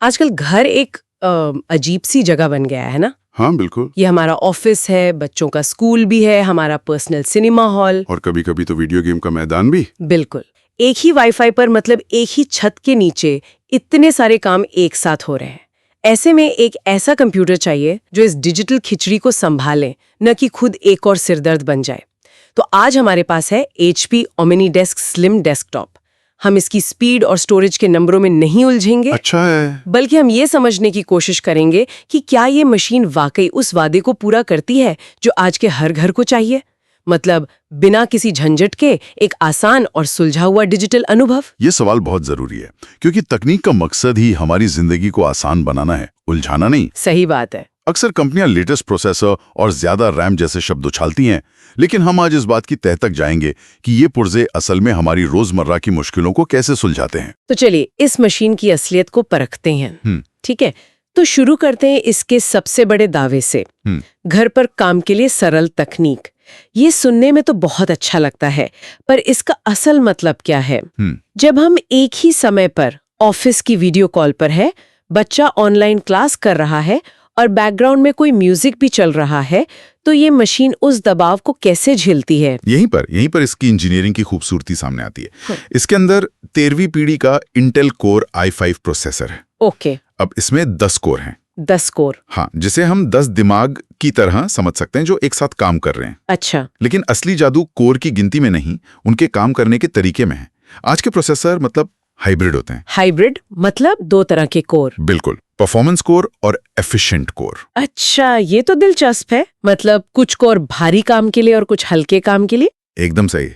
आजकल घर एक अजीब सी जगह बन गया है ना। हाँ बिल्कुल। ये हमारा ऑफिस है, बच्चों का स्कूल भी है, हमारा पर्सनल सिनेमा हॉल, और कभी कभी तो वीडियो गेम का मैदान भी। बिल्कुल एक ही वाईफाई पर, मतलब एक ही छत के नीचे इतने सारे काम एक साथ हो रहे हैं। ऐसे में एक ऐसा कंप्यूटर चाहिए जो इस डिजिटल खिचड़ी को संभाले, न कि खुद एक और सिरदर्द बन जाए। तो आज हमारे पास है HP OmniDesk स्लिम डेस्कटॉप। हम इसकी स्पीड और स्टोरेज के नंबरों में नहीं उलझेंगे, अच्छा है। बल्कि हम ये समझने की कोशिश करेंगे कि क्या ये मशीन वाकई उस वादे को पूरा करती है जो आज के हर घर को चाहिए, मतलब बिना किसी झंझट के एक आसान और सुलझा हुआ डिजिटल अनुभव। ये सवाल बहुत जरूरी है, क्योंकि तकनीक का मकसद ही हमारी जिंदगी को आसान बनाना है, उलझाना नहीं। सही बात है। अक्सर कंपनियां लेटेस्ट प्रोसेसर और ज्यादा रैम जैसे शब्द उछालती हैं, लेकिन हम आज इस बात की तह तक जाएंगे कि ये पुर्जे असल में हमारी रोजमर्रा की मुश्किलों को कैसे सुलझाते हैं। तो चलिए इस मशीन की असलियत को परखते हैं। ठीक है, तो शुरू करते हैं इसके सबसे बड़े दावे से। घर पर काम के लिए सरल तकनीक। ये सुनने में तो बहुत अच्छा लगता है, पर इसका असल मतलब क्या है? जब हम एक ही समय पर ऑफिस की वीडियो कॉल पर है, बच्चा ऑनलाइन क्लास कर रहा है और बैकग्राउंड में कोई म्यूजिक भी चल रहा है, तो ये मशीन उस दबाव को कैसे झेलती है? यहीं पर इसकी इंजीनियरिंग की खूबसूरती सामने आती है। इसके अंदर 13वीं पीढ़ी का इंटेल कोर i5 प्रोसेसर है। ओके। अब इसमें 10 कोर हैं। 10 कोर? हाँ, जिसे हम 10 दिमाग की तरह समझ सकते हैं जो एक साथ काम कर रहे हैं। अच्छा। लेकिन असली जादू कोर की गिनती में नहीं, उनके काम करने के तरीके में है। आज के प्रोसेसर मतलब हाइब्रिड होते हैं। हाइब्रिड मतलब 2 तरह के कोर? बिल्कुल, परफॉर्मेंस कोर और एफिशिएंट कोर। अच्छा, ये तो दिलचस्प है। मतलब कुछ कोर भारी काम के लिए और कुछ हल्के काम के लिए? एकदम सही।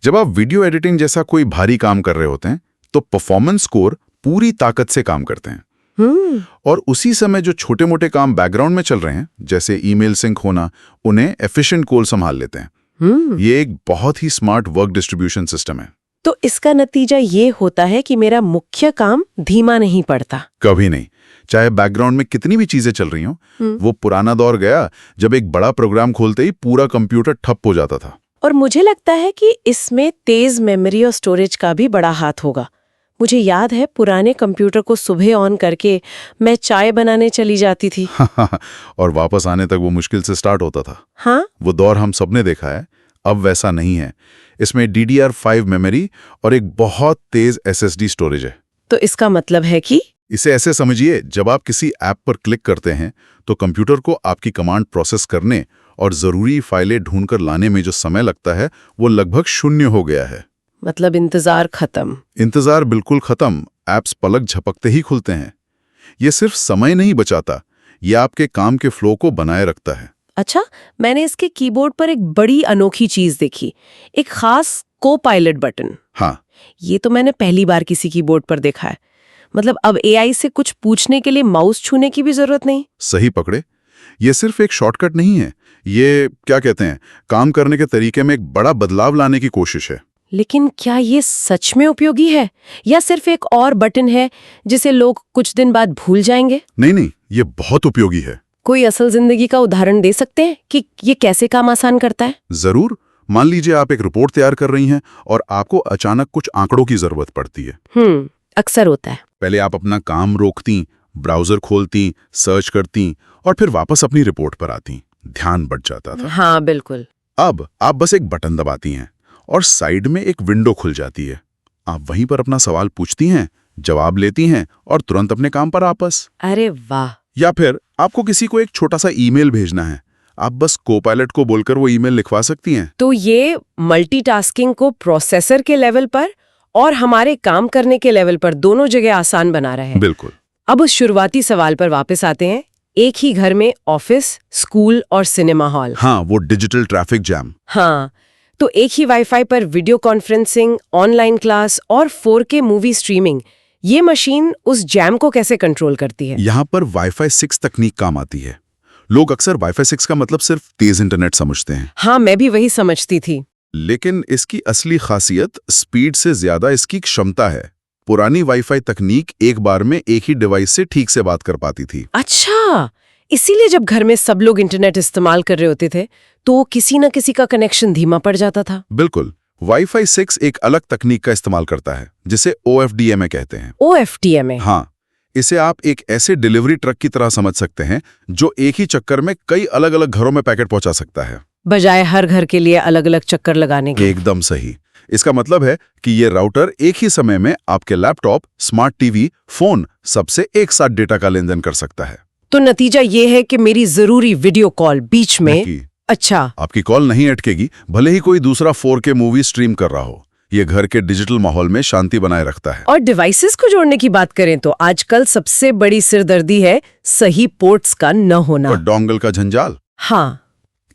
जब आप वीडियो एडिटिंग जैसा कोई भारी काम कर रहे होते हैं, तो परफॉर्मेंस कोर पूरी ताकत से काम करते हैं। और उसी समय जो छोटे मोटे काम बैकग्राउंड में चल रहे हैं, जैसे ईमेल सिंक होना, उन्हें एफिशिएंट कोर संभाल लेते हैं। ये एक बहुत ही स्मार्ट वर्क डिस्ट्रीब्यूशन सिस्टम है। तो इसका नतीजा ये होता है कि मेरा मुख्य काम धीमा नहीं पड़ता? कभी नहीं। चाहे बैकग्राउंड में कितनी भी चीजें चल रही हों, वो पुराना दौर गया जब एक बड़ा प्रोग्राम खोलते ही पूरा कंप्यूटर ठप हो जाता था। और मुझे लगता है कि इसमें तेज मेमोरी और स्टोरेज का भी बड़ा हाथ होगा। मुझे याद है पुराने कंप्यूटर को सुबह ऑन करके मैं चाय बनाने चली जाती थी और वापस आने तक वो मुश्किल से स्टार्ट होता था। हाँ, वो दौर हम सबने देखा है। अब वैसा नहीं है। इसमें DDR5 मेमोरी और एक बहुत तेज SSD स्टोरेज है। तो इसका मतलब है कि इसे ऐसे समझिए, जब आप किसी ऐप पर क्लिक करते हैं तो कंप्यूटर को आपकी कमांड प्रोसेस करने और जरूरी फाइलें ढूंढकर लाने में जो समय लगता है, वो लगभग 0 हो गया है। मतलब इंतजार खत्म? इंतजार बिल्कुल खत्म। ऐप्स पलक झपकते ही खुलते हैं। ये सिर्फ समय नहीं बचाता, ये आपके काम के फ्लो को बनाए रखता है। अच्छा, मैंने इसके कीबोर्ड पर एक बड़ी अनोखी चीज देखी, एक खास को पायलट बटन। हाँ, ये तो मैंने पहली बार किसी कीबोर्ड पर देखा है। मतलब अब AI से कुछ पूछने के लिए माउस छूने की भी जरूरत नहीं? सही पकड़े। ये सिर्फ एक शॉर्टकट नहीं है, ये क्या कहते हैं, काम करने के तरीके में एक बड़ा बदलाव लाने की कोशिश है। लेकिन क्या ये सच में उपयोगी है, या सिर्फ एक और बटन है जिसे लोग कुछ दिन बाद भूल जाएंगे? नहीं, ये बहुत उपयोगी है। कोई असल जिंदगी का उदाहरण दे सकते हैं कि ये कैसे काम आसान करता है? जरूर। मान लीजिए आप एक रिपोर्ट तैयार कर रही हैं और आपको अचानक कुछ आंकड़ों की जरूरत पड़ती है। अक्सर होता है। पहले आप अपना काम रोकती, ब्राउजर खोलती, सर्च करती और फिर वापस अपनी रिपोर्ट पर आती। ध्यान बढ़ जाता था। हाँ बिल्कुल। अब आप बस एक बटन दबाती हैं और साइड में एक विंडो खुल जाती है। आप वहीं पर अपना सवाल पूछती हैं, जवाब लेती हैं और तुरंत अपने काम पर वापस। अरे वाह। या फिर आपको किसी को एक छोटा सा ईमेल भेजना है, आप बस कोपायलट को बोलकर वो ईमेल लिखवा सकती हैं। तो ये मल्टीटास्किंग को प्रोसेसर के लेवल पर और हमारे काम करने के लेवल पर दोनों जगह आसान बना रहा है। बिल्कुल। अब उस शुरुआती सवाल पर वापस आते हैं। एक ही घर में ऑफिस, स्कूल और सिनेमा हॉल। हाँ, वो डिजिटल ट्रैफिक जैम। हाँ, तो एक ही वाईफाई पर वीडियो कॉन्फ्रेंसिंग, ऑनलाइन क्लास और 4K मूवी स्ट्रीमिंग, ये मशीन उस जैम को कैसे कंट्रोल करती है? यहाँ पर वाईफाई 6 तकनीक काम आती है। लोग अक्सर वाईफाई 6 का मतलब सिर्फ तेज इंटरनेट समझते हैं। हाँ, मैं भी वही समझती थी। लेकिन इसकी असली खासियत स्पीड से ज्यादा इसकी क्षमता है। पुरानी वाईफाई तकनीक एक बार में एक ही डिवाइस से ठीक से बात कर पाती थी। अच्छा, इसीलिए जब घर में सब लोग इंटरनेट इस्तेमाल कर रहे होते थे तो किसी न किसी का कनेक्शन धीमा पड़ जाता था। बिल्कुल। वाईफाई 6 एक अलग तकनीक का इस्तेमाल करता है जिसे OFDMA कहते हैं। OFDMA? हाँ, इसे आप एक ऐसे डिलीवरी ट्रक की तरह समझ सकते हैं जो एक ही चक्कर में कई अलग अलग घरों में पैकेट पहुंचा सकता है, बजाय हर घर के लिए अलग अलग चक्कर लगाने के। एकदम सही। इसका मतलब है कि ये राउटर एक ही समय में आपके लैपटॉप, स्मार्ट टीवी, फोन सबसे एक साथ डेटा का लेन देन कर सकता है। तो नतीजा ये है कि मेरी जरूरी वीडियो कॉल बीच में। अच्छा, आपकी कॉल नहीं अटकेगी, भले ही कोई दूसरा 4K मूवी स्ट्रीम कर रहा हो। ये घर के डिजिटल माहौल में शांति बनाए रखता है। और डिवाइसेस को जोड़ने की बात करें तो आजकल सबसे बड़ी सिरदर्दी है सही पोर्ट्स का न होना और डोंगल का झंझाल। हाँ,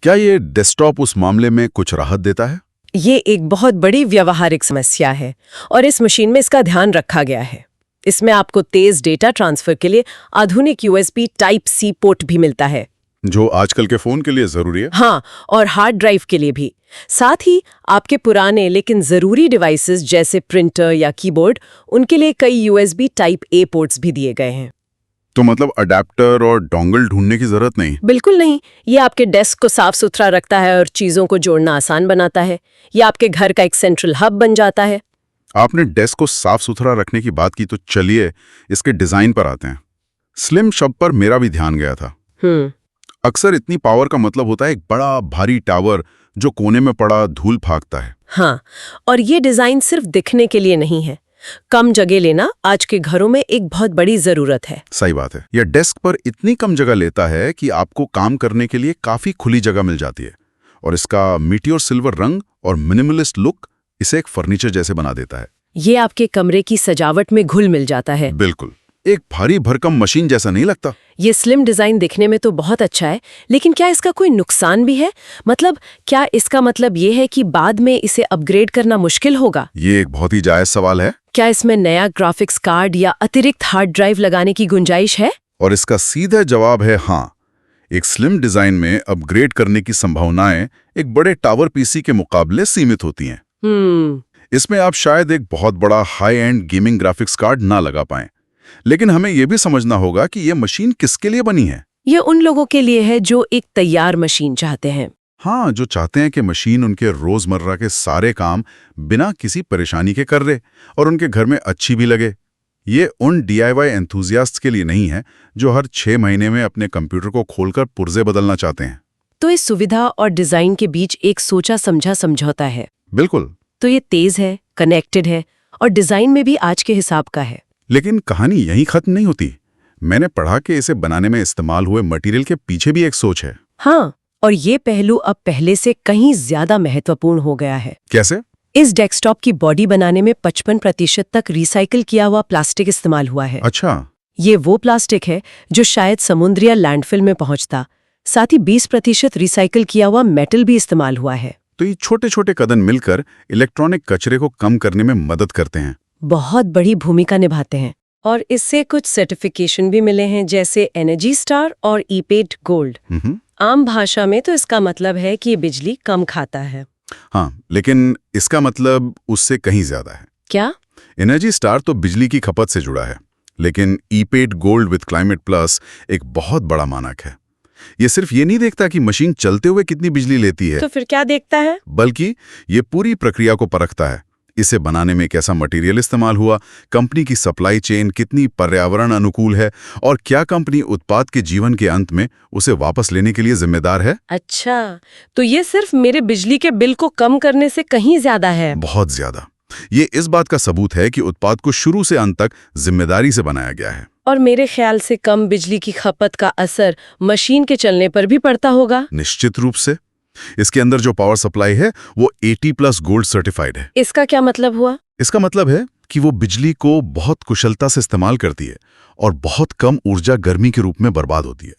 क्या ये डेस्कटॉप उस मामले में कुछ राहत देता है? ये एक बहुत बड़ी व्यावहारिक समस्या है और इस मशीन में इसका ध्यान रखा गया है। इसमें आपको तेज डेटा ट्रांसफर के लिए आधुनिक USB Type-C पोर्ट भी मिलता है, जो आजकल के फोन के लिए जरूरी है। हाँ, और हार्ड ड्राइव के लिए भी। साथ ही आपके पुराने लेकिन जरूरी डिवाइसेस जैसे प्रिंटर या कीबोर्ड, उनके लिए कई USB Type-A पोर्ट्स भी दिए गए हैं। तो मतलब अडेप्टर और डोंगल ढूंढने की जरूरत नहीं? बिल्कुल नहीं। ये आपके डेस्क को साफ सुथरा रखता है और चीजों को जोड़ना आसान बनाता है। ये आपके घर का एक सेंट्रल हब बन जाता है। आपने डेस्क को साफ सुथरा रखने की बात की, तो चलिए इसके डिजाइन पर आते हैं। स्लिम शब्द पर मेरा भी ध्यान गया था। अक्सर इतनी पावर का मतलब होता है एक बड़ा भारी टावर जो कोने में पड़ा धूल फाकता है। हाँ, और ये डिजाइन सिर्फ दिखने के लिए नहीं है। कम जगह लेना आज के घरों में एक बहुत बड़ी जरूरत है। सही बात है। यह डेस्क पर इतनी कम जगह लेता है कि आपको काम करने के लिए काफी खुली जगह मिल जाती है, और इसका मीटियोर सिल्वर रंग और मिनिमलिस्ट लुक इसे एक फर्नीचर जैसे बना देता है। ये आपके कमरे की सजावट में घुल मिल जाता है। बिल्कुल, एक भारी भरकम मशीन जैसा नहीं लगता। ये स्लिम डिजाइन दिखने में तो बहुत अच्छा है, लेकिन क्या इसका कोई नुकसान भी है? मतलब क्या इसका मतलब ये है कि बाद में इसे अपग्रेड करना मुश्किल होगा? ये एक बहुत ही जायज सवाल है। क्या इसमें नया ग्राफिक्स कार्ड या अतिरिक्त हार्ड ड्राइव लगाने की गुंजाइश है? और इसका सीधा जवाब है हाँ। एक स्लिम डिजाइन में अपग्रेड करने की संभावनाएं एक बड़े टावर पीसी के मुकाबले सीमित होती हैं। इसमें आप शायद एक बहुत बड़ा high and gaming graphics card ना लगा पाएं, लेकिन हमें यह भी समझना होगा कि यह मशीन किसके लिए बनी है। ये उन लोगों के लिए है जो एक तैयार मशीन चाहते हैं। हाँ, जो चाहते हैं कि मशीन उनके रोजमर्रा के सारे काम बिना किसी परेशानी के कर ले और उनके घर में अच्छी भी लगे। ये उन DIY एंथुजियास्ट्स के लिए नहीं है जो हर 6 महीने में अपने कंप्यूटर को खोलकर पुर्जे बदलना चाहते हैं। तो इस सुविधा और डिजाइन के बीच एक सोचा समझा समझौता है। बिल्कुल। तो ये तेज है, कनेक्टेड है और डिजाइन में भी आज के हिसाब का है। लेकिन कहानी यहीं खत्म नहीं होती। मैंने पढ़ा कि इसे बनाने में इस्तेमाल हुए मटेरियल के पीछे भी एक सोच है। हाँ, और ये पहलू अब पहले से कहीं ज्यादा महत्वपूर्ण हो गया है। कैसे? इस डेस्कटॉप की बॉडी बनाने में 55% तक रिसाइकिल किया हुआ प्लास्टिक इस्तेमाल हुआ है। अच्छा। ये वो प्लास्टिक है जो शायद समुद्र या लैंडफिल में पहुंचता। साथ ही 20% रिसाइकिल किया हुआ मेटल भी इस्तेमाल हुआ है। तो ये छोटे छोटे कदम मिलकर इलेक्ट्रॉनिक कचरे को कम करने में मदद करते हैं, बहुत बड़ी भूमिका निभाते हैं। और इससे कुछ सर्टिफिकेशन भी मिले हैं, जैसे एनर्जी स्टार और EPATE गोल्ड। आम भाषा में तो इसका मतलब है कि ये बिजली कम खाता है। हाँ, लेकिन इसका मतलब उससे कहीं ज्यादा है। क्या? एनर्जी स्टार तो बिजली की खपत से जुड़ा है, लेकिन EPATE gold with climate plus एक बहुत बड़ा मानक है। ये सिर्फ ये नहीं देखता कि मशीन चलते हुए कितनी बिजली लेती है, तो फिर क्या देखता है? बल्कि ये पूरी प्रक्रिया को परखता है। इसे बनाने में कैसा मटेरियल इस्तेमाल हुआ, कंपनी की सप्लाई चेन कितनी पर्यावरण अनुकूल है और क्या कंपनी उत्पाद के जीवन के अंत में उसे वापस लेने के लिए जिम्मेदार है। अच्छा, तो ये सिर्फ मेरे बिजली के बिल को कम करने से कहीं ज्यादा है। बहुत ज्यादा। ये इस बात का सबूत है कि उत्पाद को शुरू से अंत तक जिम्मेदारी से बनाया गया है। और मेरे ख्याल से कम बिजली की खपत का असर मशीन के चलने पर भी पड़ता होगा। निश्चित रूप से। इसके अंदर जो पावर सप्लाई है वो 80+ गोल्ड सर्टिफाइड है। इसका क्या मतलब हुआ? इसका मतलब है कि वो बिजली को बहुत कुशलता से इस्तेमाल करती है और बहुत कम ऊर्जा गर्मी के रूप में बर्बाद होती है।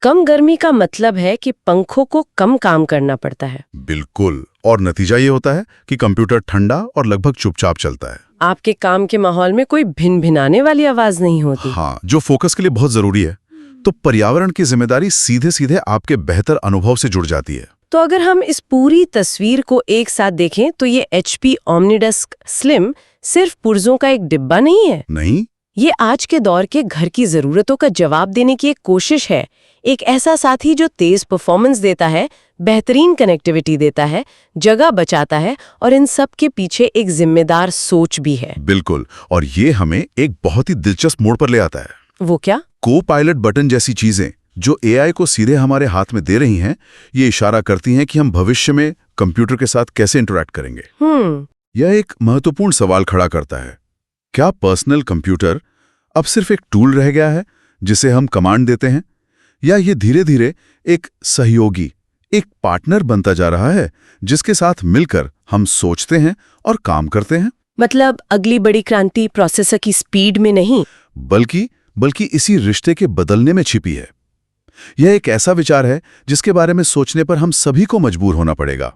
कम गर्मी का मतलब है कि पंखों को कम काम करना पड़ता है। बिल्कुल। और नतीजा ये होता है कि कंप्यूटर ठंडा और लगभग चुपचाप चलता है। आपके काम के माहौल में कोई भिन-भिनाने वाली आवाज नहीं होती। हाँ, जो फोकस के लिए बहुत जरूरी है। तो पर्यावरण की जिम्मेदारी सीधे सीधे आपके बेहतर अनुभव से जुड़ जाती है। तो अगर हम इस पूरी तस्वीर को एक साथ देखें तो ये HP OmniDesk Slim सिर्फ पुर्जों का एक डिब्बा नहीं है। नहीं, ये आज के दौर के घर की जरूरतों का जवाब देने की एक कोशिश है। एक ऐसा साथी जो तेज परफॉर्मेंस देता है, बेहतरीन कनेक्टिविटी देता है, जगह बचाता है और इन सब के पीछे एक जिम्मेदार सोच भी है। बिल्कुल, और ये हमें एक बहुत ही दिलचस्प मोड़ पर ले आता है। वो क्या? को पायलट बटन जैसी चीजें जो एआई को सीधे हमारे हाथ में दे रही हैं, ये इशारा करती हैं कि हम भविष्य में कंप्यूटर के साथ कैसे इंटरैक्ट करेंगे। यह एक महत्वपूर्ण सवाल खड़ा करता है। क्या पर्सनल कंप्यूटर अब सिर्फ एक टूल रह गया है जिसे हम कमांड देते हैं, या ये धीरे धीरे एक सहयोगी, एक पार्टनर बनता जा रहा है जिसके साथ मिलकर हम सोचते हैं और काम करते हैं? मतलब अगली बड़ी क्रांति प्रोसेसर की स्पीड में नहीं, बल्कि इसी रिश्ते के बदलने में छिपी है। यह एक ऐसा विचार है जिसके बारे में सोचने पर हम सभी को मजबूर होना पड़ेगा।